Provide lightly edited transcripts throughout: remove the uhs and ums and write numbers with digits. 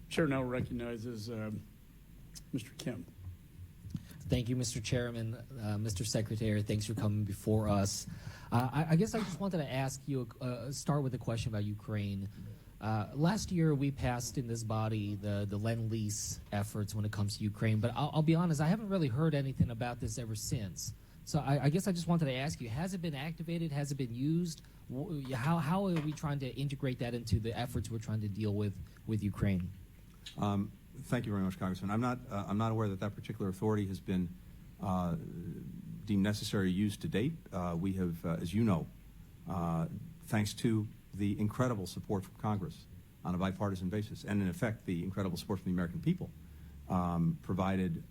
Chair now recognizes Mr. Kim. Thank you, Mr. Chairman. Mr. Secretary, thanks for coming before us. I guess I just wanted to ask you, start with a question about Ukraine. Last year, we passed in this body the Lend-Lease efforts when it comes to Ukraine, but I'll be honest, I haven't really heard anything about this ever since. So I guess I just wanted to ask you, has it been activated? Has it been used? How are we trying to integrate that into the efforts we're trying to deal with Ukraine? Thank you very much, Congressman. I'm not aware that particular authority has been deemed necessary to use to date. We have, as you know, thanks to the incredible support from Congress on a bipartisan basis, and in effect the incredible support from the American people, provided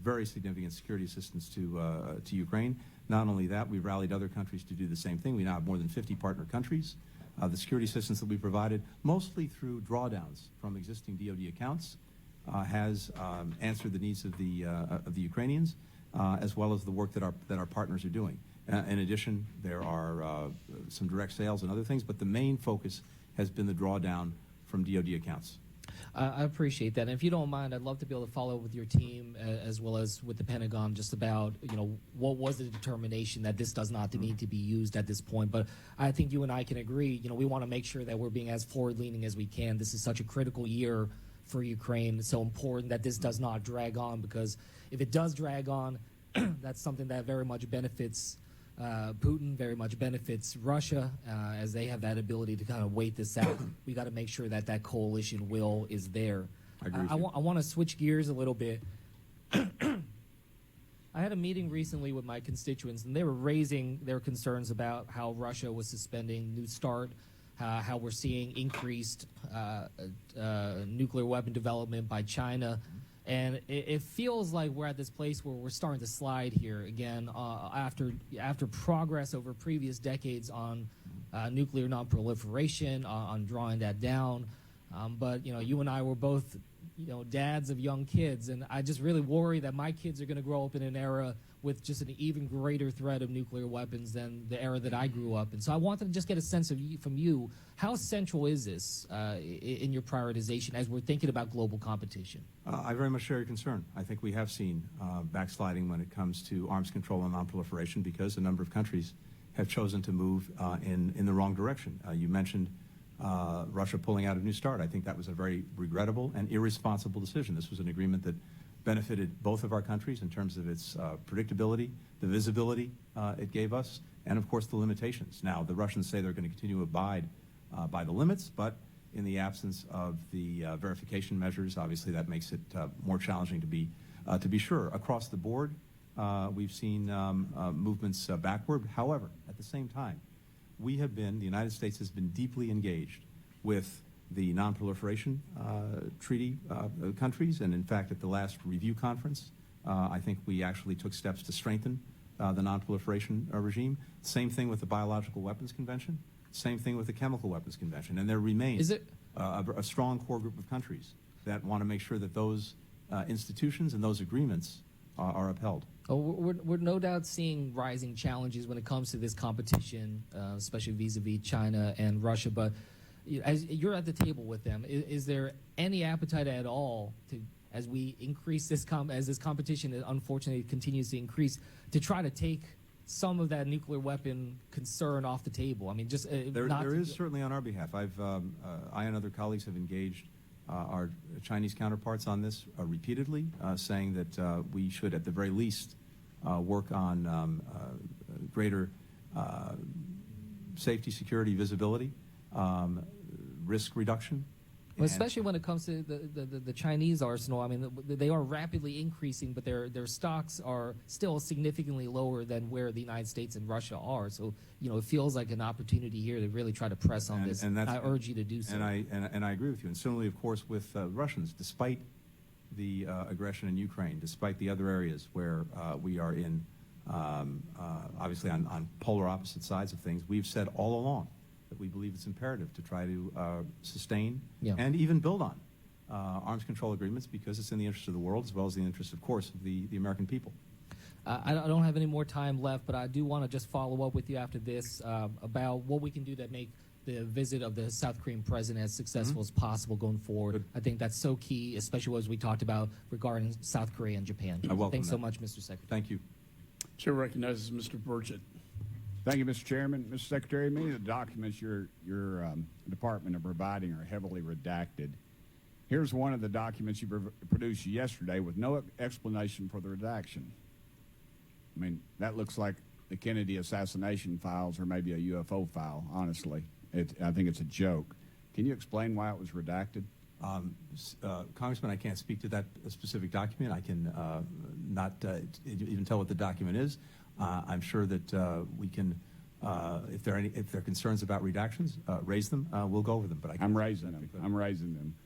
very significant security assistance to Ukraine. Not only that, we've rallied other countries to do the same thing. We now have more than 50 partner countries. The security assistance that we provided, mostly through drawdowns from existing DoD accounts, has answered the needs of the Ukrainians, as well as the work that our partners are doing. In addition, there are some direct sales and other things, but the main focus has been the drawdown from DoD accounts. I appreciate that. And if you don't mind, I'd love to be able to follow up with your team as well as with the Pentagon just about, what was the determination that this does not need to be used at this point. But I think you and I can agree, we want to make sure that we're being as forward-leaning as we can. This is such a critical year for Ukraine. It's so important that this does not drag on, because if it does drag on, that's something that very much benefits Putin, very much benefits Russia, as they have that ability to kind of wait this out. We got to make sure that coalition will is there. I agree. I want to switch gears a little bit. I had a meeting recently with my constituents, and they were raising their concerns about how Russia was suspending New START, how we're seeing increased nuclear weapon development by China. And it feels like we're at this place where we're starting to slide here again after progress over previous decades on nuclear nonproliferation, on drawing that down. But you and I were both dads of young kids, and I just really worry that my kids are going to grow up in an era with just an even greater threat of nuclear weapons than the era that I grew up in. So I wanted to just get a sense from you, how central is this in your prioritization as we're thinking about global competition? I very much share your concern. I think we have seen backsliding when it comes to arms control and nonproliferation, because a number of countries have chosen to move in the wrong direction. You mentioned Russia pulling out of New START. I think that was a very regrettable and irresponsible decision. This was an agreement that benefited both of our countries in terms of its predictability, the visibility it gave us, and of course the limitations. Now, the Russians say they're going to continue to abide by the limits, but in the absence of the verification measures, obviously that makes it more challenging to be sure. Across the board, we've seen movements backward. However, at the same time, the United States has been deeply engaged with the nonproliferation treaty countries, and in fact at the last review conference, I think we actually took steps to strengthen the nonproliferation regime. Same thing with the Biological Weapons Convention, same thing with the Chemical Weapons Convention, and there remains a strong core group of countries that want to make sure that those institutions and those agreements are upheld. Oh, we're no doubt seeing rising challenges when it comes to this competition, especially vis-a-vis China and Russia, but as you're at the table with them, is there any appetite at all to, as we increase this as this competition unfortunately continues to increase, to try to take some of that nuclear weapon concern off the table? I mean, just there is certainly on our behalf. I and other colleagues have engaged our Chinese counterparts on this repeatedly, saying that we should, at the very least, work on greater safety, security, visibility, risk reduction. Well, especially when it comes to the Chinese arsenal. I mean, they are rapidly increasing, but their stocks are still significantly lower than where the United States and Russia are. So, it feels like an opportunity here to really try to press on this. And I urge you to do so. And I agree with you. And similarly, of course, with Russians, despite the aggression in Ukraine, despite the other areas where we are in, obviously on polar opposite sides of things, we've said all along that we believe it's imperative to try to sustain and even build on arms control agreements, because it's in the interest of the world as well as the interest, of course, of the American people. I don't have any more time left, but I do want to just follow up with you after this about what we can do to make the visit of the South Korean president as successful as possible going forward. Good. I think that's so key, especially as we talked about regarding South Korea and Japan. I welcome Thanks so that. much, Mr. Secretary. Thank you. Chair recognizes Mr. Burchett. Thank you, Mr. Chairman. Mr. Secretary, many of the documents your department are providing are heavily redacted. Here's one of the documents you produced yesterday with no explanation for the redaction. I mean, that looks like the Kennedy assassination files or maybe a UFO file, honestly. I think it's a joke. Can you explain why it was redacted? Congressman, I can't speak to that specific document. I can not even tell what the document is. I'm sure that we can, if there are concerns about redactions, raise them. We'll go over them. But I'm raising them.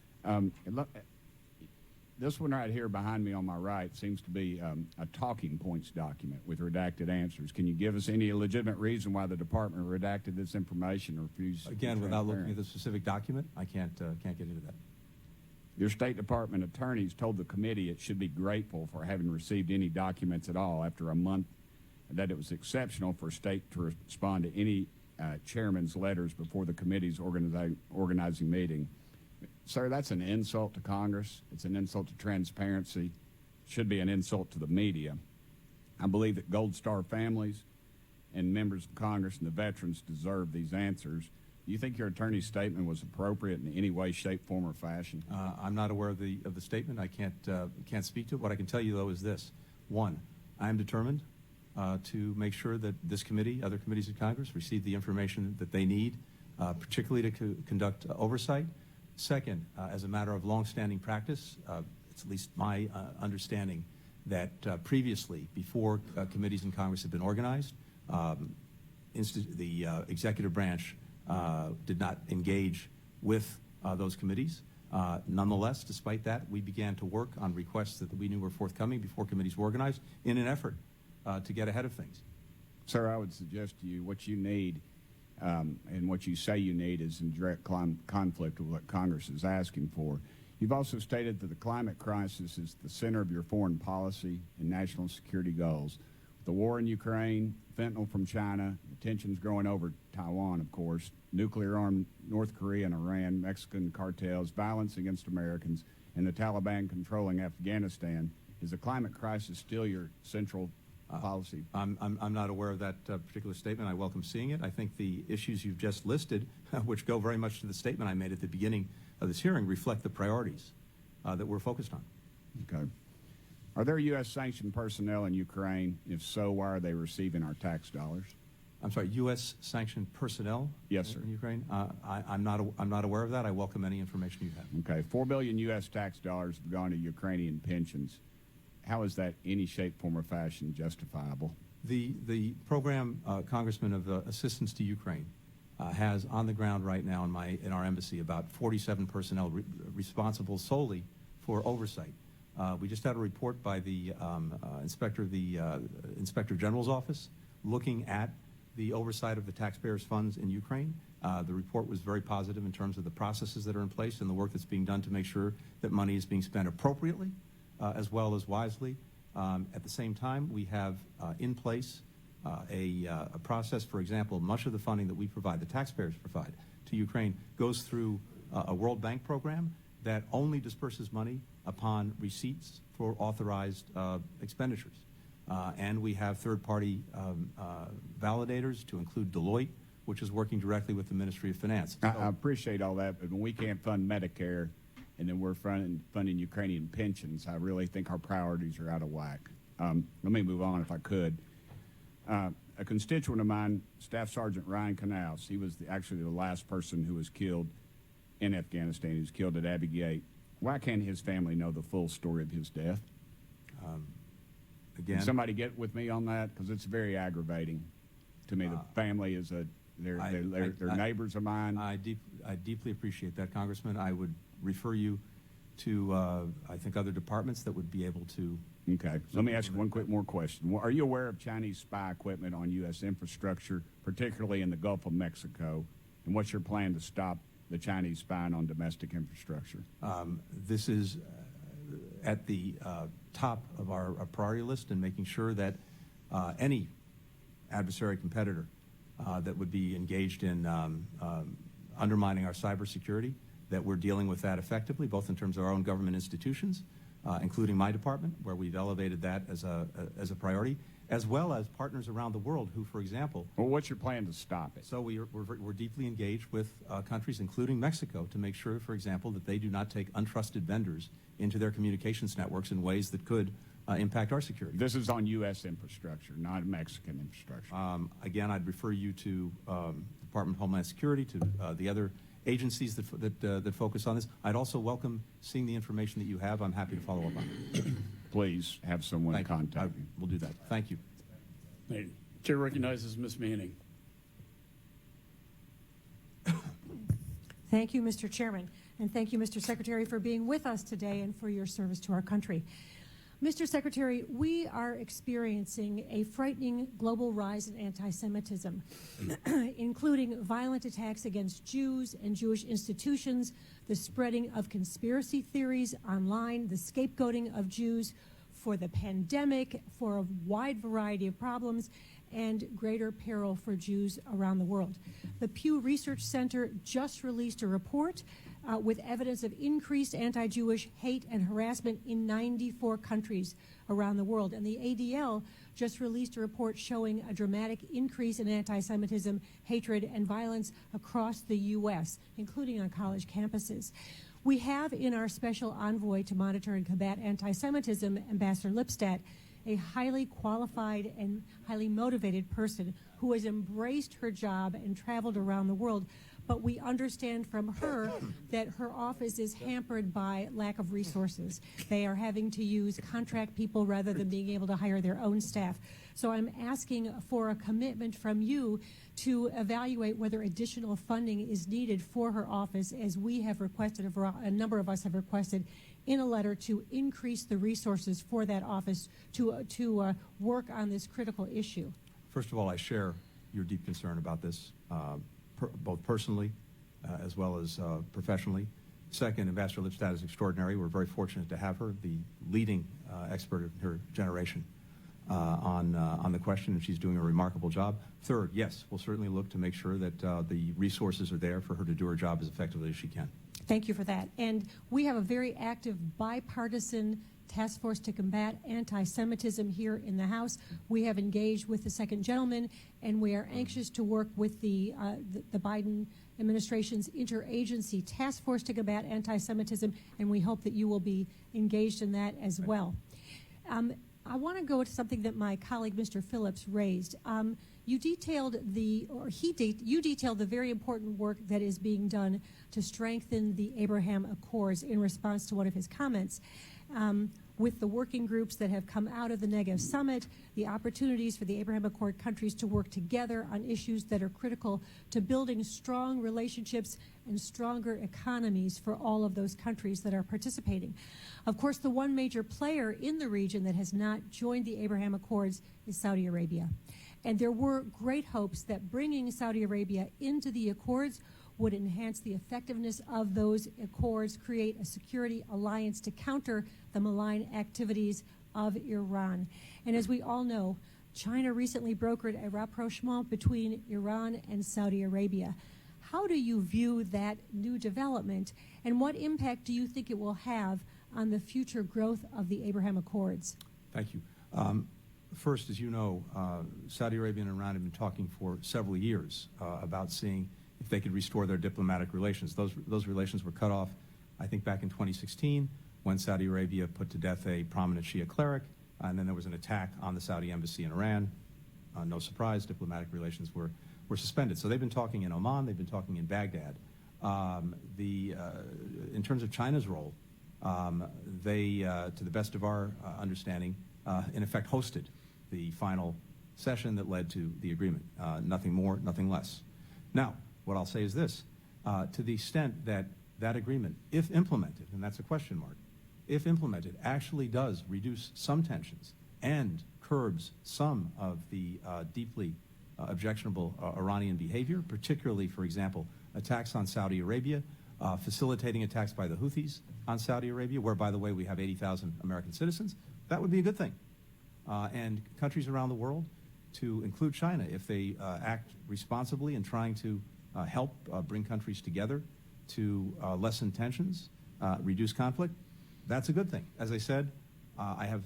This one right here behind me on my right seems to be a talking points document with redacted answers. Can you give us any legitimate reason why the department redacted this information or refused? Again, without looking at the specific document, I can't get into that. Your State Department attorneys told the committee it should be grateful for having received any documents at all after a month, and that it was exceptional for State to respond to any chairman's letters before the committee's organizing meeting. Sir, that's an insult to Congress. It's an insult to transparency. It should be an insult to the media. I believe that Gold Star families and members of Congress and the veterans deserve these answers. Do you think your attorney's statement was appropriate in any way, shape, form, or fashion? I'm not aware of the statement. I can't speak to it. What I can tell you, though, is this. One, I am determined to make sure that this committee, other committees of Congress, receive the information that they need, particularly to conduct oversight. Second, as a matter of longstanding practice, it's at least my understanding that previously, before committees in Congress had been organized, the executive branch did not engage with those committees. Nonetheless, despite that, we began to work on requests that we knew were forthcoming before committees were organized in an effort to get ahead of things. Sir, I would suggest to you what you need and what you say you need is in direct conflict with what Congress is asking for. You've also stated that the climate crisis is the center of your foreign policy and national security goals. The war in Ukraine, fentanyl from China, tensions growing over Taiwan, of course, nuclear-armed North Korea and Iran, Mexican cartels, violence against Americans, and the Taliban controlling Afghanistan. Is the climate crisis still your central policy? I'm not aware of that particular statement. I welcome seeing it. I think the issues you've just listed, which go very much to the statement I made at the beginning of this hearing, reflect the priorities that we're focused on. Okay. Are there U.S. sanctioned personnel in Ukraine? If so, why are they receiving our tax dollars? I'm sorry, U.S. sanctioned personnel? Yes, sir. In Ukraine? I'm not aware of that. I welcome any information you have. Okay. $4 billion U.S. tax dollars have gone to Ukrainian pensions. How is that any shape, form, or fashion justifiable? The program, Congressman, of assistance to Ukraine has on the ground right now in our embassy about 47 personnel responsible solely for oversight. We just had a report by the Inspector General's office looking at the oversight of the taxpayers' funds in Ukraine. The report was very positive in terms of the processes that are in place and the work that's being done to make sure that money is being spent appropriately as well as wisely. At the same time, we have in place a process. For example, much of the funding that we provide, the taxpayers provide to Ukraine, goes through a World Bank program that only disperses money upon receipts for authorized expenditures. And we have third-party validators, to include Deloitte, which is working directly with the Ministry of Finance. I appreciate all that, but when we can't fund Medicare and then we're funding Ukrainian pensions, I really think our priorities are out of whack. Let me move on if I could. A constituent of mine, Staff Sergeant Ryan Canals, he was actually the last person who was killed in Afghanistan. He was killed at Abbey Gate. Why can't his family know the full story of his death? Again, Can somebody get with me on that? Because it's very aggravating to me. The family is they're neighbors of mine. I deeply appreciate that, Congressman. I would refer you to, I think, other departments that would be able to. Okay. Let me ask you one more question. Are you aware of Chinese spy equipment on U.S. infrastructure, particularly in the Gulf of Mexico? And what's your plan to stop the Chinese spying on domestic infrastructure? This is at the top of our priority list, and making sure that any adversary competitor that would be engaged in undermining our cybersecurity, that we're dealing with that effectively, both in terms of our own government institutions, including my department, where we've elevated that as a priority, as well as partners around the world who, for example, Well, what's your plan to stop it? so we're deeply engaged with countries, including Mexico, to make sure, for example, that they do not take untrusted vendors into their communications networks in ways that could impact our security. This is on U.S. infrastructure, not Mexican infrastructure. Again, I'd refer you to Department of Homeland Security, to the other agencies that focus on this. I'd also welcome seeing the information that you have. I'm happy to follow up on it. Please have someone Thank you. contact me. We'll do that. Thank you. The chair recognizes Ms. Manning. Thank you, Mr. Chairman, and thank you, Mr. Secretary, for being with us today and for your service to our country. Mr. Secretary, we are experiencing a frightening global rise in anti-Semitism, including violent attacks against Jews and Jewish institutions, the spreading of conspiracy theories online, the scapegoating of Jews for the pandemic, for a wide variety of problems, and greater peril for Jews around the world. The Pew Research Center just released a report with evidence of increased anti-Jewish hate and harassment in 94 countries around the world. And the ADL just released a report showing a dramatic increase in anti-Semitism, hatred, and violence across the U.S., including on college campuses. We have in our special envoy to monitor and combat anti-Semitism, Ambassador Lipstadt, a highly qualified and highly motivated person who has embraced her job and traveled around the world. But we understand from her that her office is hampered by lack of resources. They are having to use contract people rather than being able to hire their own staff. So I'm asking for a commitment from you to evaluate whether additional funding is needed for her office, as we have requested, a number of us have requested in a letter, to increase the resources for that office to work on this critical issue. First of all, I share your deep concern about this, both personally as well as professionally. Second, Ambassador Lipstadt is extraordinary. We're very fortunate to have her, the leading expert of her generation on the question, and she's doing a remarkable job. Third, yes, we'll certainly look to make sure that the resources are there for her to do her job as effectively as she can. Thank you for that. And we have a very active bipartisan task force to combat anti-Semitism here in the House. We have engaged with the second gentleman, and we are anxious to work with the Biden administration's interagency task force to combat anti-Semitism, and we hope that you will be engaged in that as well. I want to go to something that my colleague, Mr. Phillips, raised. You detailed you detailed the very important work that is being done to strengthen the Abraham Accords in response to one of his comments. With the working groups that have come out of the Negev Summit, the opportunities for the Abraham Accord countries to work together on issues that are critical to building strong relationships and stronger economies for all of those countries that are participating. Of course, the one major player in the region that has not joined the Abraham Accords is Saudi Arabia. And there were great hopes that bringing Saudi Arabia into the Accords would enhance the effectiveness of those accords, create a security alliance to counter the malign activities of Iran. And as we all know, China recently brokered a rapprochement between Iran and Saudi Arabia. How do you view that new development, and what impact do you think it will have on the future growth of the Abraham Accords? Thank you. First, as you know, Saudi Arabia and Iran have been talking for several years about seeing if they could restore their diplomatic relations. Those relations were cut off, I think, back in 2016 when Saudi Arabia put to death a prominent Shia cleric, and then there was an attack on the Saudi embassy in Iran. No surprise, diplomatic relations were suspended. So they've been talking in Oman, they've been talking in Baghdad. In terms of China's role, they, to the best of our understanding, in effect hosted the final session that led to the agreement. Nothing more, nothing less. Now, what I'll say is this. To the extent that that agreement, if implemented, and that's a question mark, if implemented, actually does reduce some tensions and curbs some of the deeply objectionable Iranian behavior, particularly, for example, attacks on Saudi Arabia, facilitating attacks by the Houthis on Saudi Arabia, where, by the way, we have 80,000 American citizens, that would be a good thing. And countries around the world, to include China, if they act responsibly in trying to help bring countries together to lessen tensions, reduce conflict, that's a good thing. As I said, I have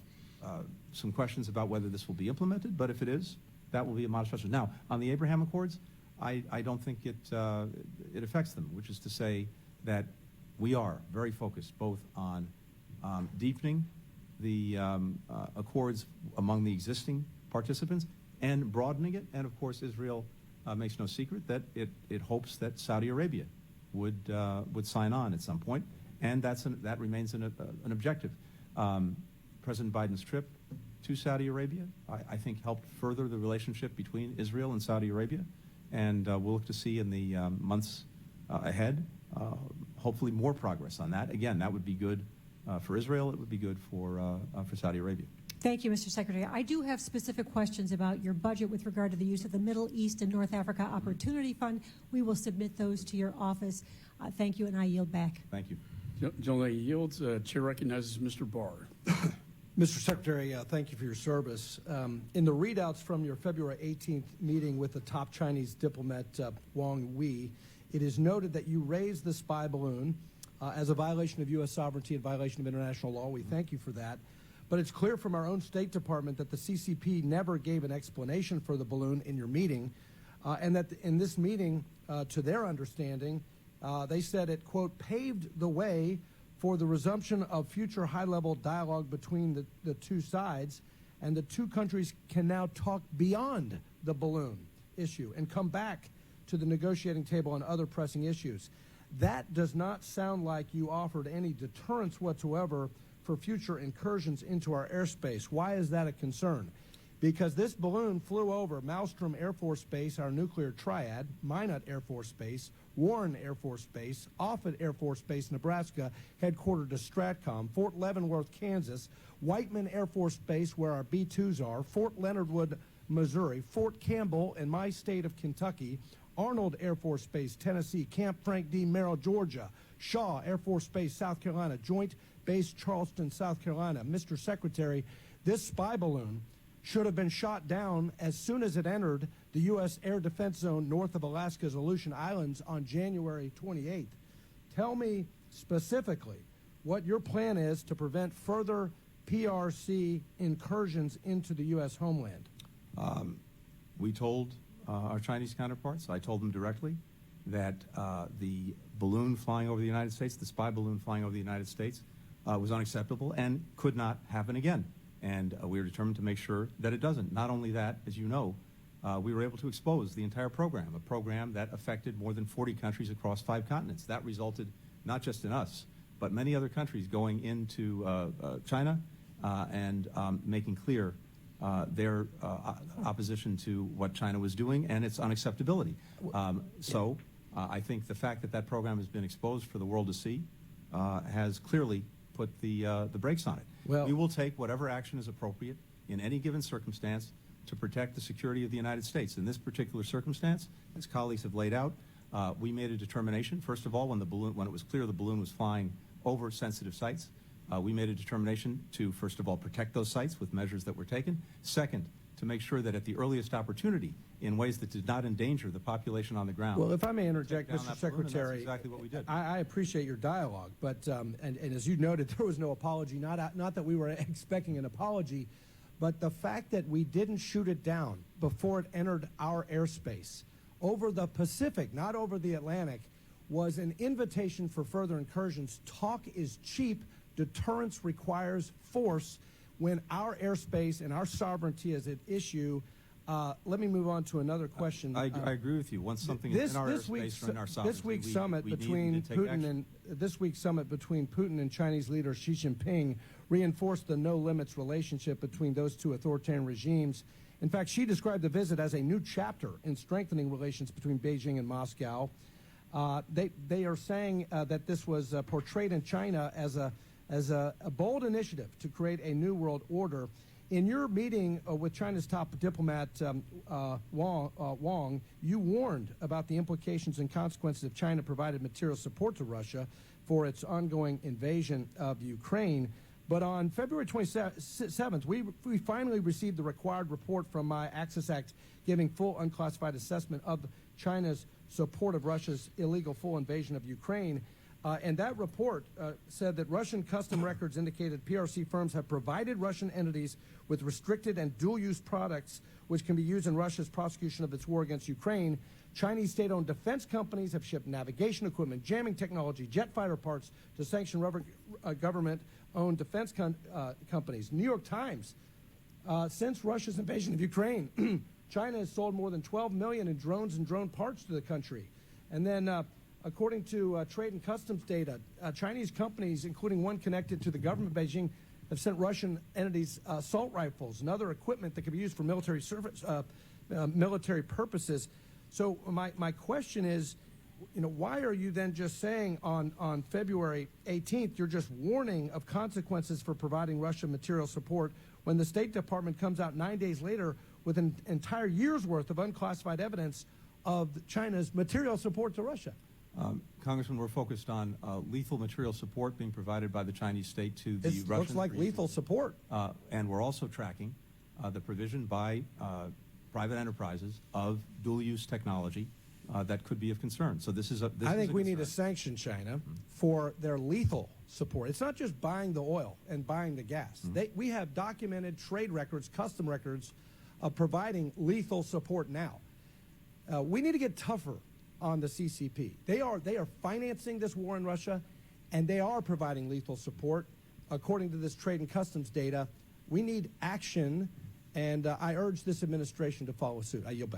some questions about whether this will be implemented, but if it is, that will be a modest gesture. Now, on the Abraham Accords, I don't think it affects them, which is to say that we are very focused both on deepening the accords among the existing participants and broadening it. And of course, Israel makes no secret that it hopes that Saudi Arabia would sign on at some point, and that remains an objective. President Biden's trip to Saudi Arabia, I think, helped further the relationship between Israel and Saudi Arabia, and we'll look to see in the months ahead, hopefully more progress on that. Again, that would be good for Israel. It would be good for Saudi Arabia. Thank you, Mr. Secretary. I do have specific questions about your budget with regard to the use of the Middle East and North Africa Opportunity Fund. We will submit those to your office. Thank you, and I yield back. Thank you. Gentleman yields. Chair recognizes Mr. Barr. Mr. Secretary, thank you for your service. In the readouts from your February 18th meeting with the top Chinese diplomat, Wang Yi, it is noted that you raised the spy balloon as a violation of U.S. sovereignty and violation of international law. We thank you for that. But it's clear from our own State Department that the CCP never gave an explanation for the balloon in your meeting, and that in this meeting, to their understanding, they said it, quote, paved the way for the resumption of future high-level dialogue between the two sides, and the two countries can now talk beyond the balloon issue and come back to the negotiating table on other pressing issues. That does not sound like you offered any deterrence whatsoever for future incursions into our airspace. Why is that a concern? Because this balloon flew over Malmstrom Air Force Base, our nuclear triad, Minot Air Force Base, Warren Air Force Base, Offutt Air Force Base, Nebraska, headquartered to Stratcom, Fort Leavenworth, Kansas, Whiteman Air Force Base, where our B-2s are, Fort Leonard Wood, Missouri, Fort Campbell in my state of Kentucky, Arnold Air Force Base, Tennessee, Camp Frank D. Merrill, Georgia, Shaw Air Force Base, South Carolina, Joint Base Charleston, South Carolina. Mr. Secretary, this spy balloon should have been shot down as soon as it entered the U.S. air defense zone north of Alaska's Aleutian Islands on January 28th. Tell me specifically what your plan is to prevent further PRC incursions into the U.S. homeland. We told our Chinese counterparts, I told them directly, that the balloon flying over the United States, the spy balloon flying over the United States, was unacceptable and could not happen again. And we are determined to make sure that it doesn't. Not only that, as you know, we were able to expose the entire program, a program that affected more than 40 countries across 5 continents. That resulted not just in us, but many other countries going into China and making clear their opposition to what China was doing and its unacceptability. I think the fact that that program has been exposed for the world to see has clearly put the brakes on it. Well, we will take whatever action is appropriate in any given circumstance to protect the security of the United States. In this particular circumstance, as colleagues have laid out, we made a determination. First of all, when it was clear the balloon was flying over sensitive sites, we made a determination to, first of all, protect those sites with measures that were taken. Second, to make sure that at the earliest opportunity, in ways that did not endanger the population on the ground. Well, if I may interject, down Mr. that balloon, and Secretary, that's exactly what we did. I appreciate your dialogue, but and as you noted, there was no apology. Not that we were expecting an apology, but the fact that we didn't shoot it down before it entered our airspace over the Pacific, not over the Atlantic, was an invitation for further incursions. Talk is cheap. Deterrence requires force. When our airspace and our sovereignty is at issue, let me move on to another question. I agree with you. Once something is in our airspace or in our sovereignty, this week's summit between Putin and Chinese leader Xi Jinping reinforced the no-limits relationship between those two authoritarian regimes. In fact, Xi described the visit as a new chapter in strengthening relations between Beijing and Moscow. They are saying that this was portrayed in China as a bold initiative to create a new world order. In your meeting with China's top diplomat, Wang, you warned about the implications and consequences if China provided material support to Russia for its ongoing invasion of Ukraine. But on February 27th, we finally received the required report from my Access Act giving full unclassified assessment of China's support of Russia's illegal full invasion of Ukraine. And that report said that Russian custom records indicated PRC firms have provided Russian entities with restricted and dual-use products which can be used in Russia's prosecution of its war against Ukraine. Chinese state-owned defense companies have shipped navigation equipment, jamming technology, jet fighter parts to sanctioned government-owned defense companies. New York Times, since Russia's invasion of Ukraine, China has sold more than $12 million in drones and drone parts to the country. And then, according to Trade and Customs data, Chinese companies, including one connected to the government of Beijing, have sent Russian entities assault rifles and other equipment that can be used for military service, military purposes. So my question is, why are you then just saying on February 18th, you're just warning of consequences for providing Russia material support when the State Department comes out 9 days later with an entire year's worth of unclassified evidence of China's material support to Russia? Congressman, we're focused on lethal material support being provided by the Chinese state to the It Russians. looks like lethal support. And we're also tracking the provision by private enterprises of dual-use technology that could be of concern. So this is a I think we need to concern. sanction China for their lethal support. It's not just buying the oil and buying the gas. We have documented trade records, custom records of providing lethal support now. We need to get tougher on the CCP. They are financing this war in Russia, and they are providing lethal support. According to this trade and customs data, we need action, and I urge this administration to follow suit. I yield back.